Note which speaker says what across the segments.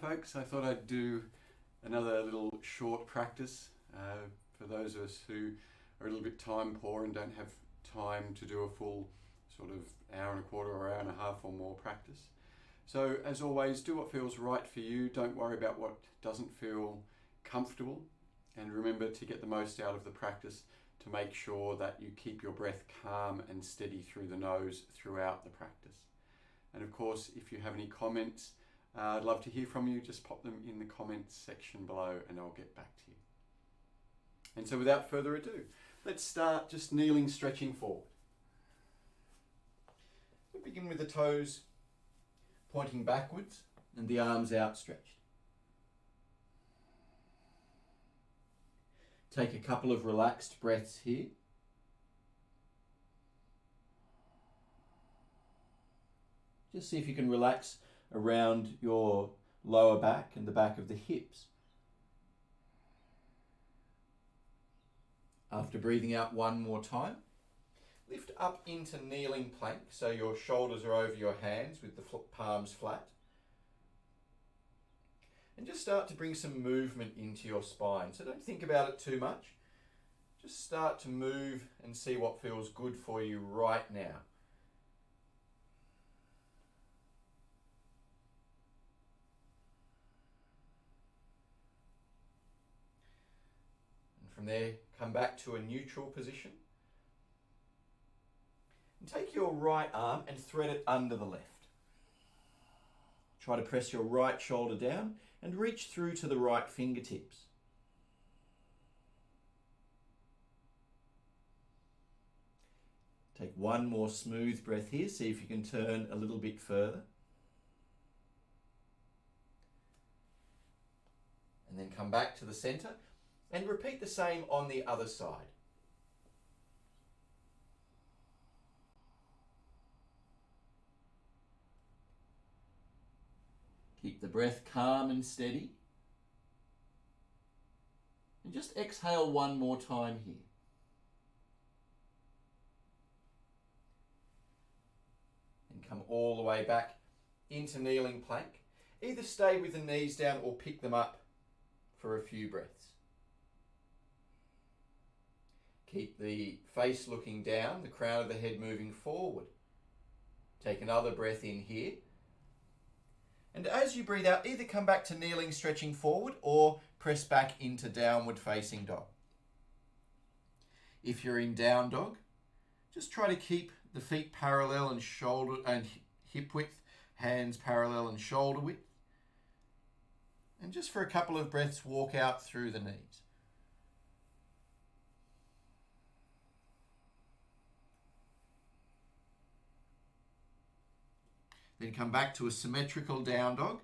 Speaker 1: folks, I thought I'd do another little short practice for those of us who are a little bit time poor and don't have time to do a full sort of hour and a quarter or hour and a half or more practice. So as always, do what feels right for you. Don't worry about what doesn't feel comfortable, and remember to get the most out of the practice to make sure that you keep your breath calm and steady through the nose throughout the practice. And of course, if you have any comments, I'd love to hear from you. Just pop them in the comments section below and I'll get back to you. And so without further ado, let's start just kneeling, stretching forward. We begin with the toes pointing backwards and the arms outstretched. Take a couple of relaxed breaths here. Just see if you can relax around your lower back and the back of the hips. After breathing out one more time, lift up into kneeling plank so your shoulders are over your hands with the palms flat. And just start to bring some movement into your spine. So don't think about it too much. Just start to move and see what feels good for you right now. From there, come back to a neutral position. And take your right arm and thread it under the left. Try to press your right shoulder down and reach through to the right fingertips. Take one more smooth breath here. See if you can turn a little bit further. And then come back to the center. And repeat the same on the other side. Keep the breath calm and steady. And just exhale one more time here. And come all the way back into kneeling plank. Either stay with the knees down or pick them up for a few breaths. Keep the face looking down, the crown of the head moving forward. Take another breath in here. And as you breathe out, either come back to kneeling, stretching forward, or press back into downward facing dog. If you're in down dog, just try to keep the feet parallel and shoulder and hip width, hands parallel and shoulder width. And just for a couple of breaths, walk out through the knees. Then come back to a symmetrical down dog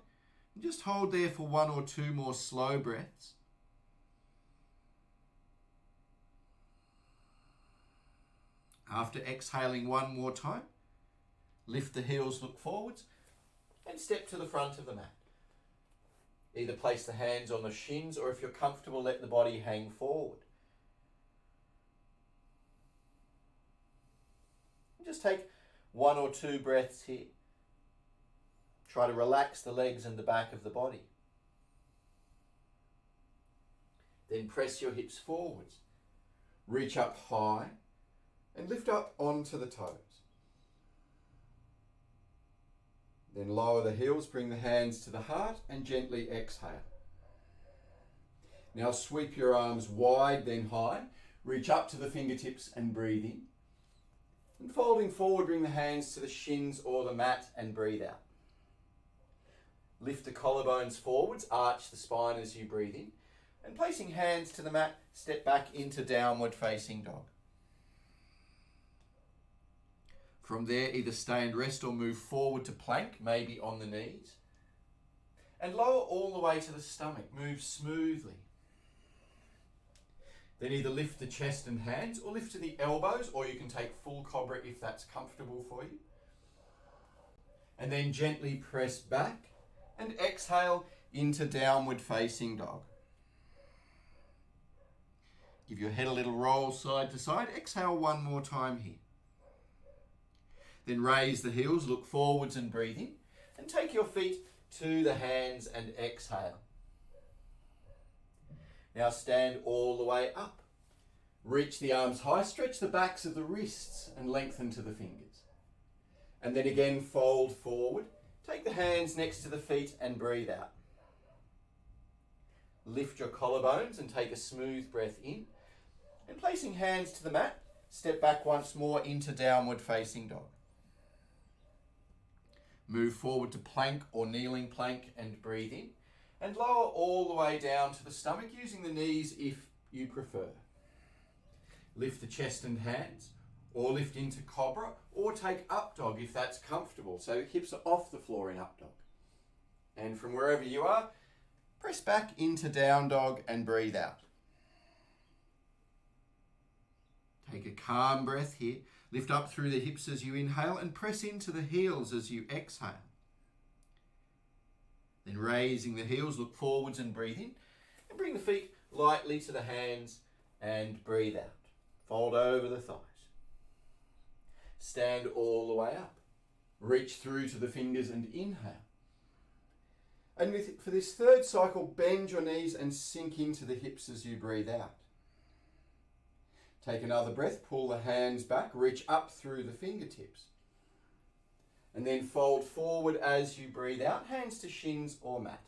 Speaker 1: and just hold there for one or two more slow breaths. After exhaling one more time, lift the heels, look forwards and step to the front of the mat. Either place the hands on the shins or if you're comfortable, let the body hang forward. Just take one or two breaths here. Try to relax the legs and the back of the body. Then press your hips forwards. Reach up high and lift up onto the toes. Then lower the heels, bring the hands to the heart and gently exhale. Now sweep your arms wide, then high. Reach up to the fingertips and breathe in. And folding forward, bring the hands to the shins or the mat and breathe out. Lift the collarbones forwards, arch the spine as you breathe in. And placing hands to the mat, step back into downward facing dog. From there, either stay and rest or move forward to plank, maybe on the knees. And lower all the way to the stomach, move smoothly. Then either lift the chest and hands or lift to the elbows, or you can take full cobra if that's comfortable for you. And then gently press back. And exhale into downward facing dog. Give your head a little roll side to side. Exhale one more time here. Then raise the heels, look forwards and breathe in. And take your feet
Speaker 2: to the hands and exhale. Now stand all the way up. Reach the arms high, stretch the backs of the wrists and lengthen to the fingers. And then again fold forward. Take the hands next to the feet and breathe out. Lift your collarbones and take a smooth breath in. And placing hands to the mat, step back once more into downward facing dog. Move forward to plank or kneeling plank and breathe in. And lower all the way down to the stomach using the knees if you prefer. Lift the chest and hands, or lift into cobra, or take up dog if that's comfortable. So hips are off the floor in up dog. And from wherever you are, press back into down dog and breathe out. Take a calm breath here. Lift up through the hips as you inhale and press into the heels as you exhale. Then raising the heels, look forwards and breathe in. And bring the feet lightly to the hands and breathe out. Fold over the thighs. Stand all the way up. Reach through to the fingers and inhale. And for this third cycle, bend your knees and sink into the hips as you breathe out. Take another breath, pull the hands back, reach up through the fingertips. And then fold forward as you breathe out, hands to shins or mat.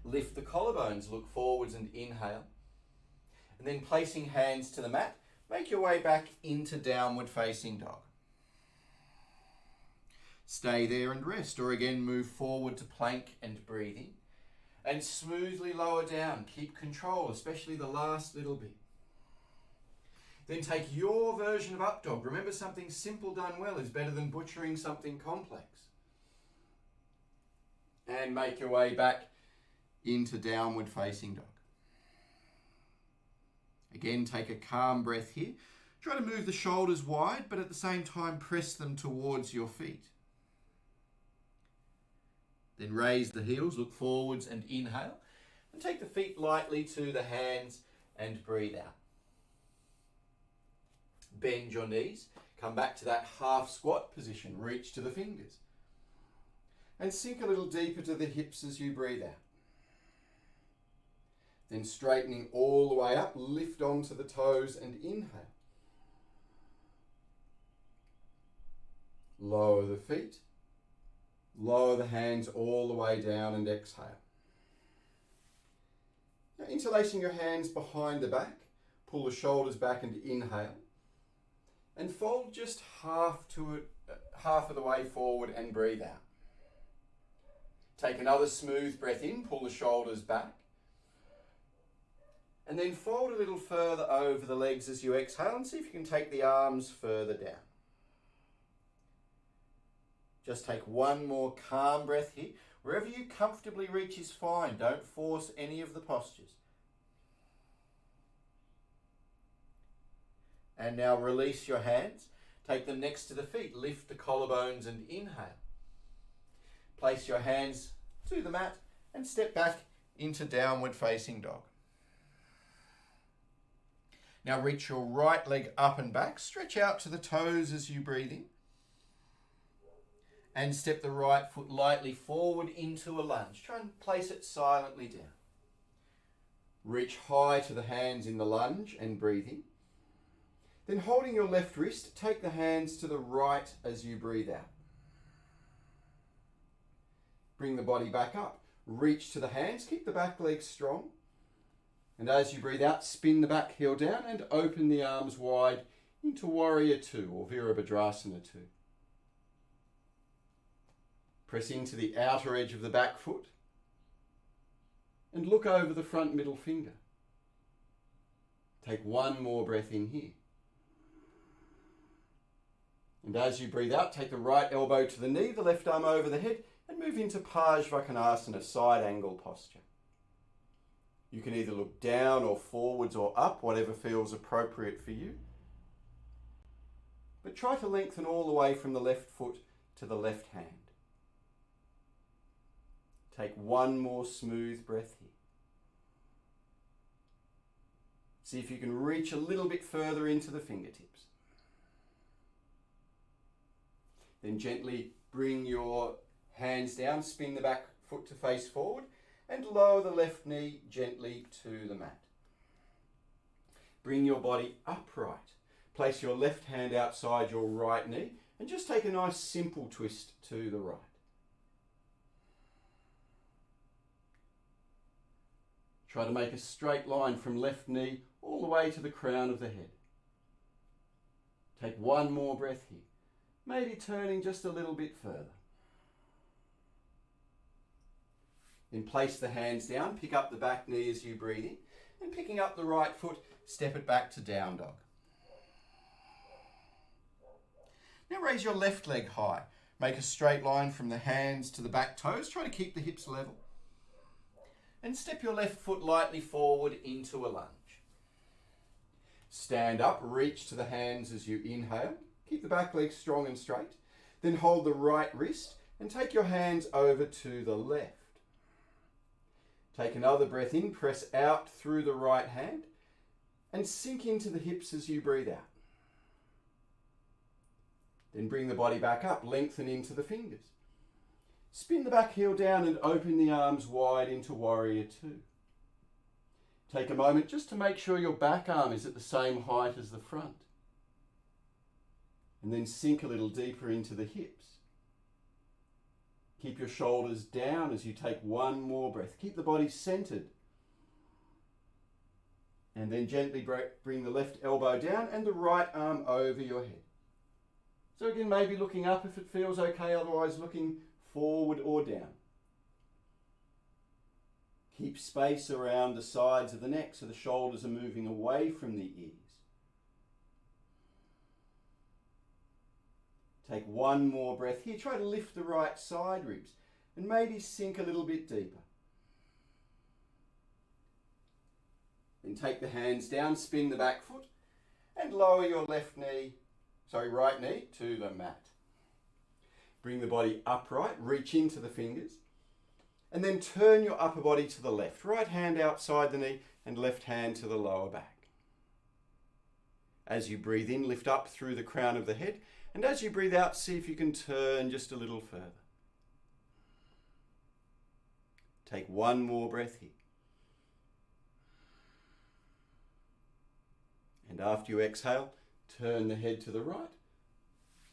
Speaker 2: Lift the collarbones, look forwards and inhale. And then placing hands to the mat, make your way back into downward facing dog. Stay there and rest, or again move forward to plank and breathe in. And smoothly lower down, keep control, especially the last little bit. Then take your version of up dog. Remember, something simple done well is better than butchering something complex. And make your way back into downward facing dog. Again, take a calm breath here. Try to move the shoulders wide, but at the same time press them towards your feet. Then raise the heels, look forwards and inhale. And take the feet lightly to the hands and breathe out. Bend your knees. Come back to that half squat position. Reach to the fingers. And sink a little deeper to the hips as you breathe out. Then straightening all the way up, lift onto the toes and inhale. Lower the feet. Lower the hands all the way down and exhale. Now interlacing your hands behind the back, pull the shoulders back and inhale. And fold just half of the way forward and breathe out. Take another smooth breath in, pull the shoulders back. And then fold a little further over the legs as you exhale and see if you can take the arms further down. Just take one more calm breath here. Wherever you comfortably reach is fine. Don't force any of the postures. And now release your hands. Take them next to the feet. Lift the collarbones and inhale. Place your hands to the mat and step back into downward facing dog. Now reach your right leg up and back. Stretch out to the toes as you breathe in. And step the right foot lightly forward into a lunge. Try and place it silently down. Reach high to the hands in the lunge and breathe in. Then holding your left wrist, take the hands to the right as you breathe out. Bring the body back up. Reach to the hands, keep the back leg strong. And as you breathe out, spin the back heel down and open the arms wide into Warrior 2 or Virabhadrasana 2. Press into the outer edge of the back foot and look over the front middle finger. Take one more breath in here. And as you breathe out, take the right elbow to the knee, the left arm over the head, and move into Parsvakonasana, side angle posture. You can either look down or forwards or up, whatever feels appropriate for you. But try to lengthen all the way from the left foot to the left hand. Take one more smooth breath here. See if you can reach a little bit further into the fingertips. Then gently bring your Hands down, spin the back foot to face forward and lower the left knee gently to the mat. Bring your body upright. Place your left hand outside your right knee and just take a nice simple twist to the right. Try to make a straight line from left knee all the way to the crown of the head. Take one more breath here, maybe turning just a little bit further. Then place the hands down, pick up the back knee as you breathe in, and picking up the right foot, step it back to down dog. Now raise your left leg high. Make a straight line from the hands to the back toes. Try to keep the hips level. And step your left foot lightly forward into a lunge. Stand up, reach to the hands as you inhale. Keep the back leg strong and straight. Then hold the right wrist and take your hands over to the left. Take another breath in, press out through the right hand and sink into the hips as you breathe out. Then bring the body back up, lengthen into the fingers. Spin the back heel down and open the arms wide into Warrior Two. Take a moment just to make sure your back arm is at the same height as the front. And then sink a little deeper into the hips. Keep your shoulders down as you take one more breath. Keep the body centered. And then gently bring the left elbow down and the right arm over your head. So again, maybe looking up if it feels okay, otherwise looking forward or down. Keep space around the sides of the neck so the shoulders are moving away from the ears. Take one more breath here. Try to lift the right side ribs and maybe sink a little bit deeper. Then take the hands down, spin the back foot and lower your right knee to the mat. Bring the body upright, reach into the fingers and then turn your upper body to the left. Right hand outside the knee and left hand to the lower back. As you breathe in, lift up through the crown of the head. And as you breathe out, see if you can turn just a little further. Take one more breath here. And after you exhale, turn the head to the right.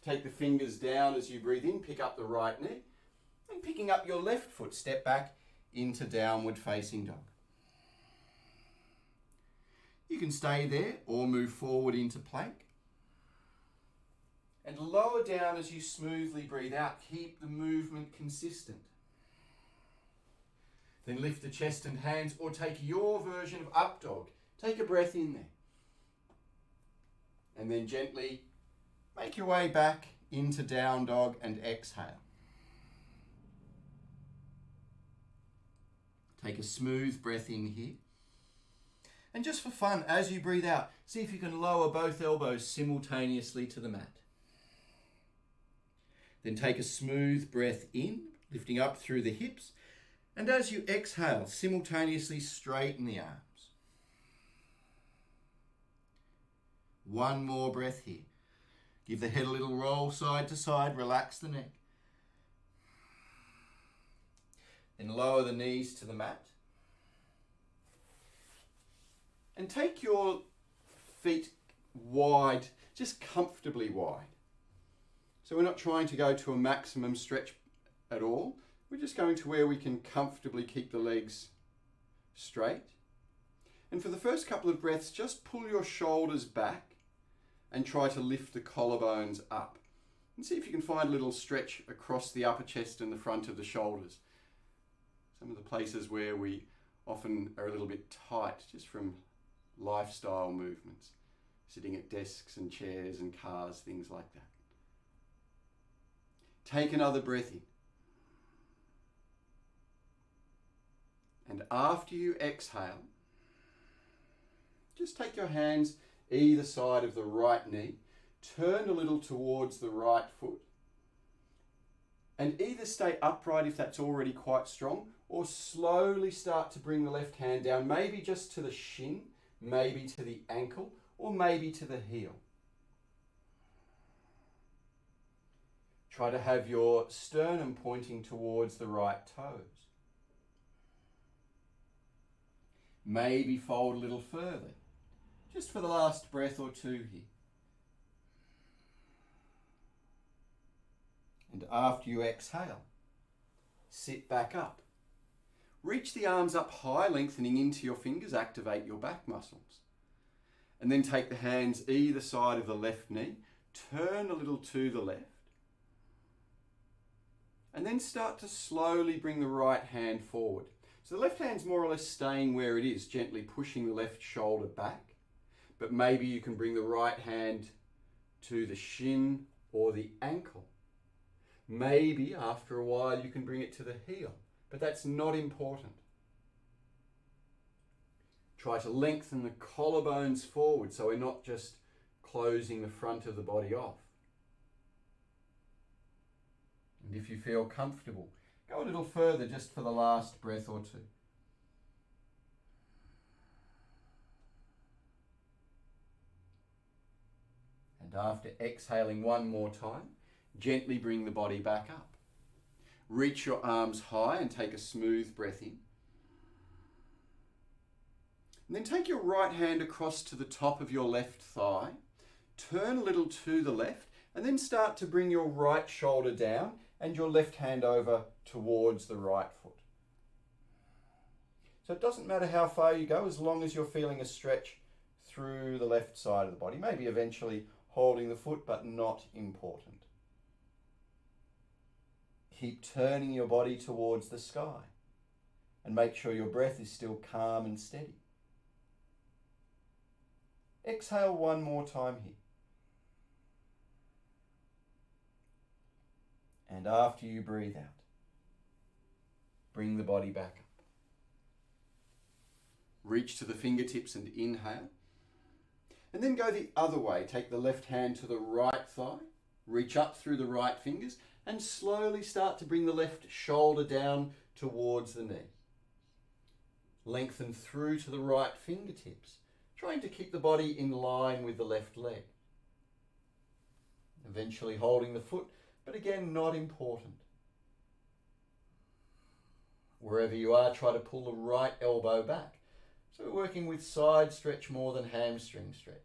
Speaker 2: Take the fingers down as you breathe in, pick up the right knee. And picking up your left foot, step back into downward facing dog. You can stay there or move forward into plank. And lower down as you smoothly breathe out. Keep the movement consistent. Then lift the chest and hands or take your version of up dog. Take a breath in there. And then gently make your way back into down dog and exhale. Take a smooth breath in here. And just for fun, as you breathe out, see if you can lower both elbows simultaneously to the mat. Then take a smooth breath in, lifting up through the hips. And as you exhale, simultaneously straighten the arms. One more breath here. Give the head a little roll side to side, relax the neck. Then lower the knees to the mat. And take your feet wide, just comfortably wide. So we're not trying to go to a maximum stretch at all. We're just going to where we can comfortably keep the legs straight. And for the first couple of breaths, just pull your shoulders back and try to lift the collarbones up. And see if you can find a little stretch across the upper chest and the front of the shoulders. Some of the places where we often are a little bit tight just from lifestyle movements, sitting at desks and chairs and cars, things like that. Take another breath in. And after you exhale, just take your hands either side of the right knee, turn a little towards the right foot, and either stay upright if that's already quite strong, or slowly start to bring the left hand down, maybe just to the shin, maybe to the ankle, or maybe to the heel. Try to have your sternum pointing towards the right toes. Maybe fold a little further, just for the last breath or two here. And after you exhale, sit back up. Reach the arms up high, lengthening into your fingers, activate your back muscles. And then take the hands either side of the left knee, turn a little to the left. And then start to slowly bring the right hand forward. So the left hand's more or less staying where it is, gently pushing the left shoulder back. But maybe you can bring the right hand to the shin or the ankle. Maybe after a while you can bring it to the heel, but that's not important. Try to lengthen the collarbones forward so we're not just closing the front of the body off. And if you feel comfortable, go a little further just for the last breath or two. And after exhaling one more time, gently bring the body back up. Reach your arms high and take a smooth breath in. And then take your right hand across to the top of your left thigh. Turn a little to the left and then start to bring your right shoulder down and your left hand over towards the right foot. So it doesn't matter how far you go as long as you're feeling a stretch through the left side of the body. Maybe eventually holding the foot, but not important. Keep turning your body towards the sky and make sure your breath is still calm and steady. Exhale one more time here. And after you breathe out, bring the body back up. Reach to the fingertips and inhale. And then go the other way. Take the left hand to the right thigh, reach up through the right fingers, and slowly start to bring the left shoulder down towards the knee. Lengthen through to the right fingertips, trying to keep the body in line with the left leg. Eventually holding the foot, but again, not important. Wherever you are, try to pull the right elbow back. So we're working with side stretch more than hamstring stretch.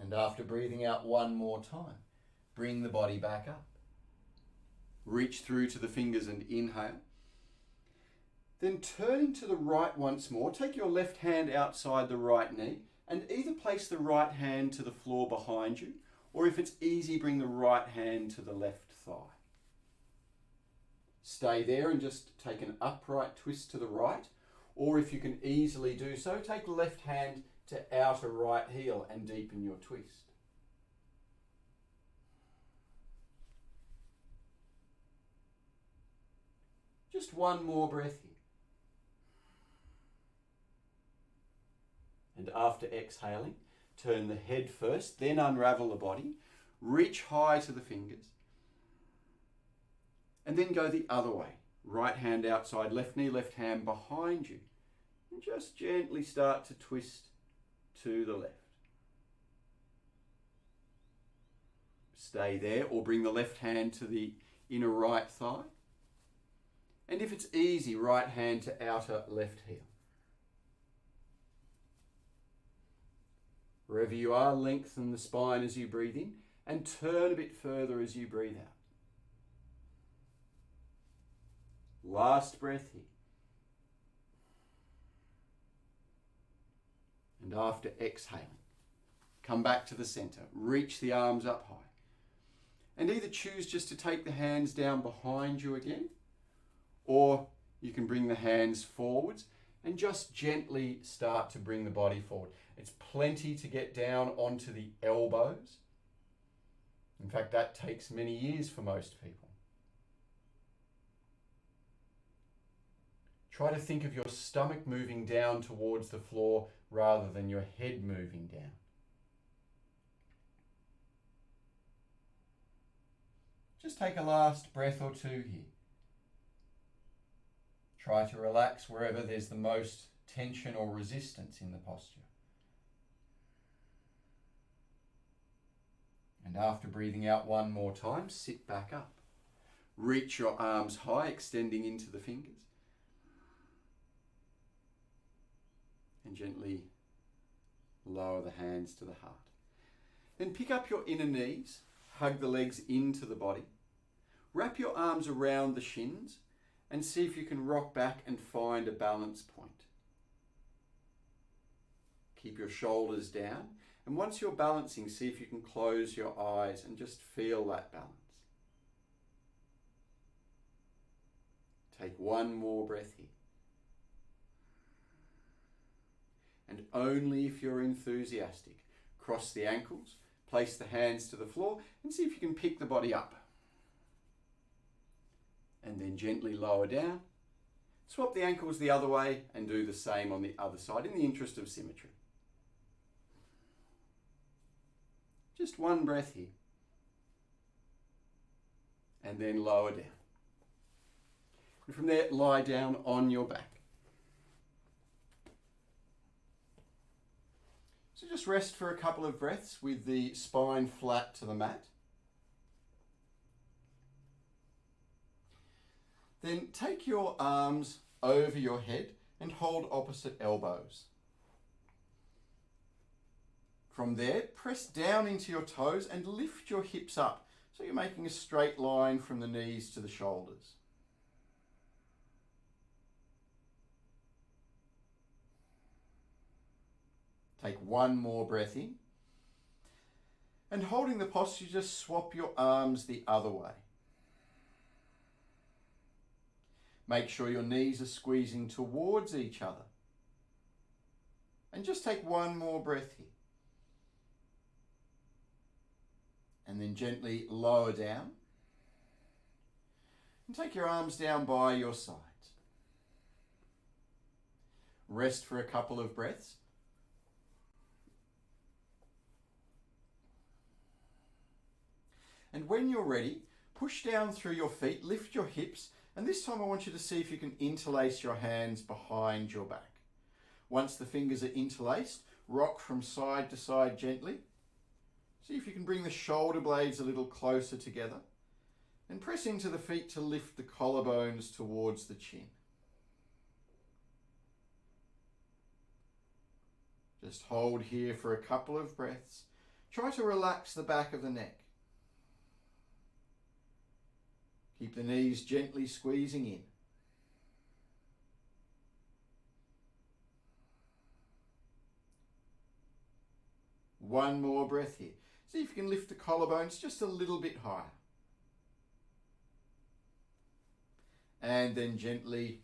Speaker 2: And after breathing out one more time, bring the body back up. Reach through to the fingers and inhale. Then turning to the right once more, take your left hand outside the right knee and either place the right hand to the floor behind you, or if it's easy, bring the right hand to the left thigh. Stay there and just take an upright twist to the right, or if you can easily do so, take the left hand to outer right heel and deepen your twist. Just one more breath here. And after exhaling, turn the head first, then unravel the body, reach high to the fingers, and then go the other way. Right hand outside left knee, left hand behind you. And just gently start to twist to the left. Stay there or bring the left hand to the inner right thigh. And if it's easy, right hand to outer left heel. Wherever you are, lengthen the spine as you breathe in and turn a bit further as you breathe out. Last breath here. And after exhaling, come back to the center. Reach the arms up high. And either choose just to take the hands down behind you again, or you can bring the hands forwards and just gently start to bring the body forward. It's plenty to get down onto the elbows. In fact, that takes many years for most people. Try to think of your stomach moving down towards the floor rather than your head moving down. Just take a last breath or two here. Try to relax wherever there's the most tension or resistance in the posture. after breathing out one more time, sit back up. Reach your arms high, extending into the fingers. And gently lower the hands to the heart. Then pick up your inner knees, hug the legs into the body. Wrap your arms around the shins and see if you can rock back and find a balance point. Keep your shoulders down, and once you're balancing, see if you can close your eyes and just feel that balance. Take one more breath here. And only if you're enthusiastic, cross the ankles, place the hands to the floor, and see if you can pick the body up. And then gently lower down. Swap the ankles the other way and do the same on the other side in the interest of symmetry. Just one breath here. And then lower down. And from there, lie down on your back. So just rest for a couple of breaths with the spine flat to the mat. Then take your arms over your head and hold opposite elbows. From there, press down into your toes and lift your hips up so you're making a straight line from the knees to the shoulders. Take one more breath in. And holding the posture, just swap your arms the other way. Make sure your knees are squeezing towards each other. And just take one more breath here. And then gently lower down. And take your arms down by your sides. Rest for a couple of breaths. And when you're ready, push down through your feet, lift your hips, and this time I want you to see if you can interlace your hands behind your back. Once the fingers are interlaced, rock from side to side gently. See if you can bring the shoulder blades a little closer together, and press into the feet to lift the collarbones towards the chin. Just hold here for a couple of breaths. Try to relax the back of the neck. Keep the knees gently squeezing in. One more breath here. See if you can lift the collarbones just a little bit higher. And then gently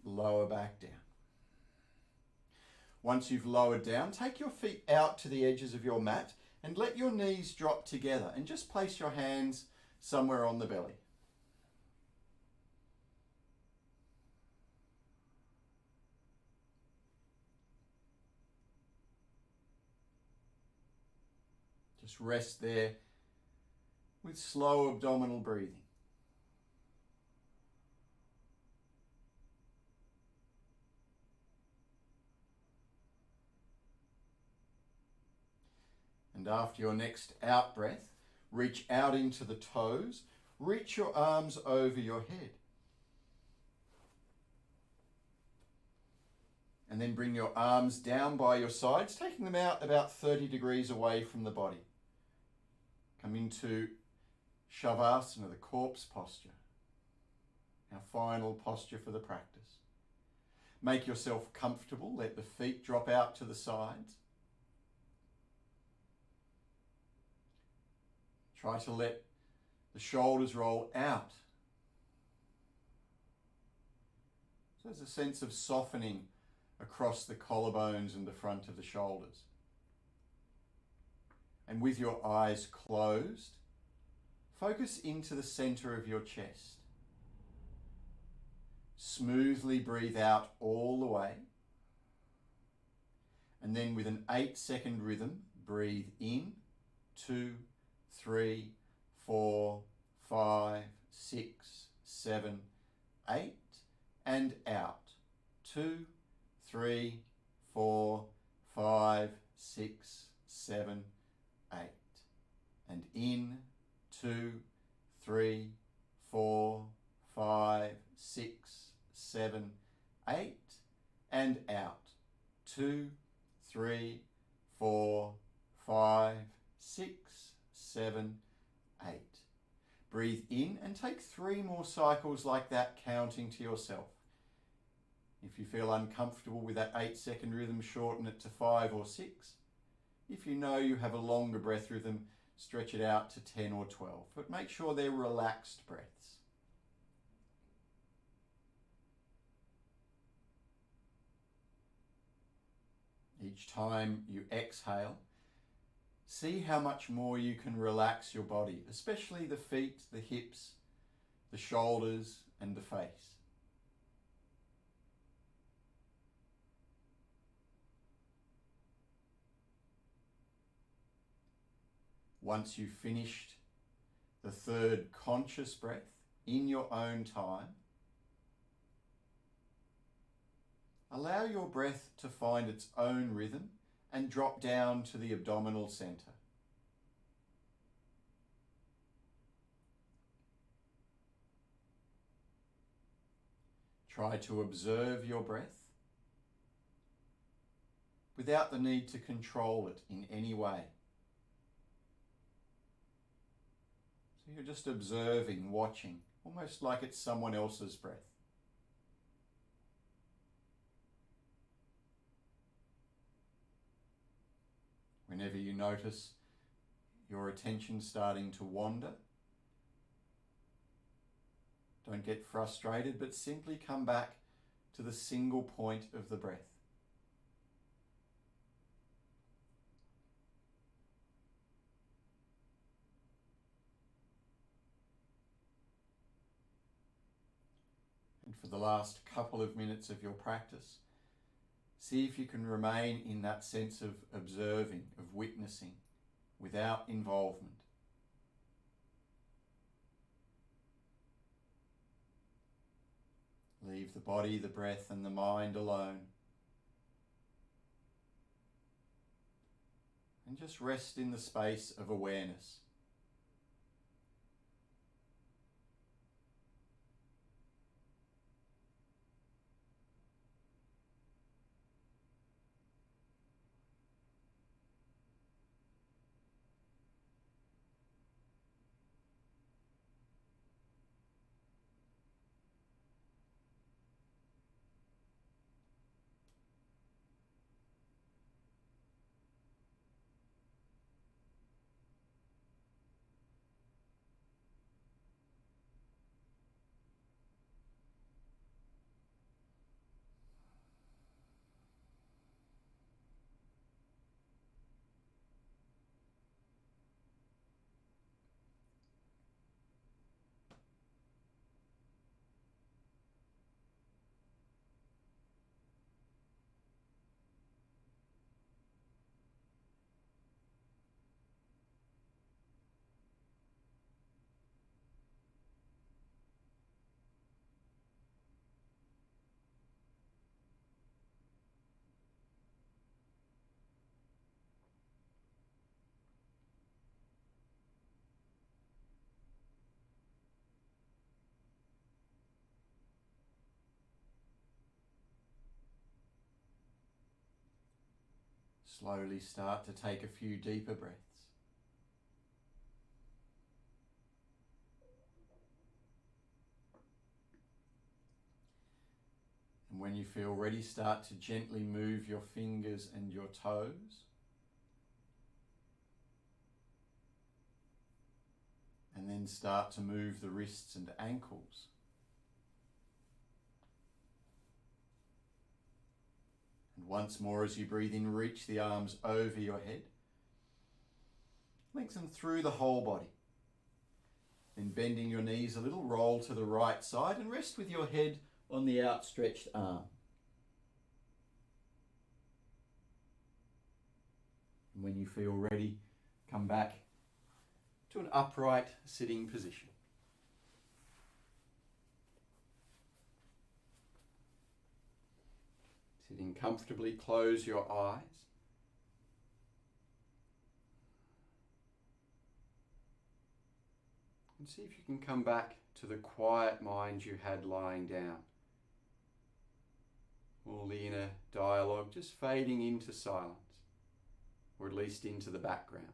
Speaker 2: lower back down. Once you've lowered down, take your feet out to the edges of your mat and let your knees drop together and just place your hands somewhere on the belly. Just rest there with slow abdominal breathing. And after your next out breath, reach out into the toes, reach your arms over your head. And then bring your arms down by your sides, taking them out about 30 degrees away from the body. Come into Shavasana, the corpse posture, our final posture for the practice. Make yourself comfortable, let the feet drop out to the sides. Try to let the shoulders roll out. So there's a sense of softening across the collarbones and the front of the shoulders. And with your eyes closed, focus into the center of your chest. Smoothly breathe out all the way. And then with an 8-second rhythm, breathe in, 2, 3, 4, 5, 6, 7, 8, and out. 2, 3, 4, 5, 6, 7, 8, And in, 2, 3, 4, 5, 6, 7, 8. And out. 2, 3, 4, 5, 6, 7, 8. Breathe in and take 3 more cycles like that, counting to yourself. If you feel uncomfortable with that 8-second rhythm, shorten it to 5 or 6. If you know you have a longer breath rhythm, stretch it out to 10 or 12, but make sure they're relaxed breaths. Each time you exhale, see how much more you can relax your body, especially the feet, the hips, the shoulders, and the face. Once you've finished the 3rd conscious breath in your own time, allow your breath to find its own rhythm and drop down to the abdominal center. Try to observe your breath without the need to control it in any way. So you're just observing, watching, almost like it's someone else's breath. Whenever you notice your attention starting to wander, don't get frustrated, but simply come back to the single point of the breath. And for the last couple of minutes of your practice, see if you can remain in that sense of observing, of witnessing, without involvement. Leave the body, the breath, and the mind alone. And just rest in the space of awareness. Slowly start to take a few deeper breaths. And when you feel ready, start to gently move your fingers and your toes. And then start to move the wrists and ankles. And once more, as you breathe in, reach the arms over your head. Lengthen through the whole body. Then bending your knees a little, roll to the right side and rest with your head on the outstretched arm. And when you feel ready, come back to an upright sitting position. Sitting comfortably, close your eyes.
Speaker 1: And see if you can come back to the quiet mind you had lying down. All the inner dialogue just fading into silence, or at least into the background.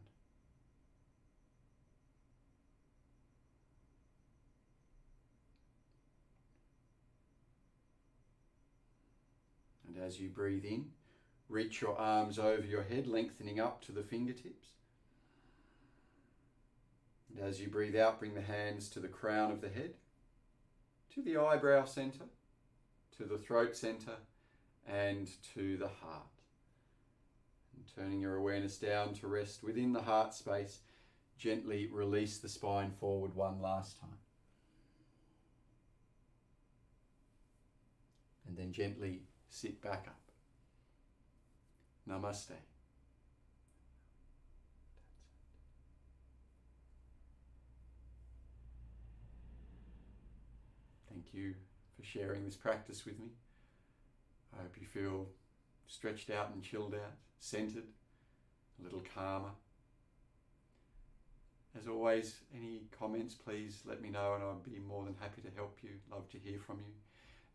Speaker 1: And as you breathe in, reach your arms over your head, lengthening up to the fingertips. And as you breathe out, bring the hands to the crown of the head, to the eyebrow centre, to the throat centre, and to the heart. And turning your awareness down to rest within the heart space, gently release the spine forward one last time. And then gently sit back up. Namaste. Thank you for sharing this practice with me. I hope you feel stretched out and chilled out, centered, a little calmer. As always, any comments, please let me know and I'll be more than happy to help you. Love to hear from you.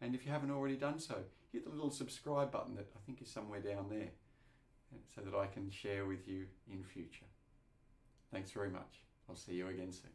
Speaker 1: And if you haven't already done so, hit the little subscribe button that I think is somewhere down there so that I can share with you in future. Thanks very much. I'll see you again soon.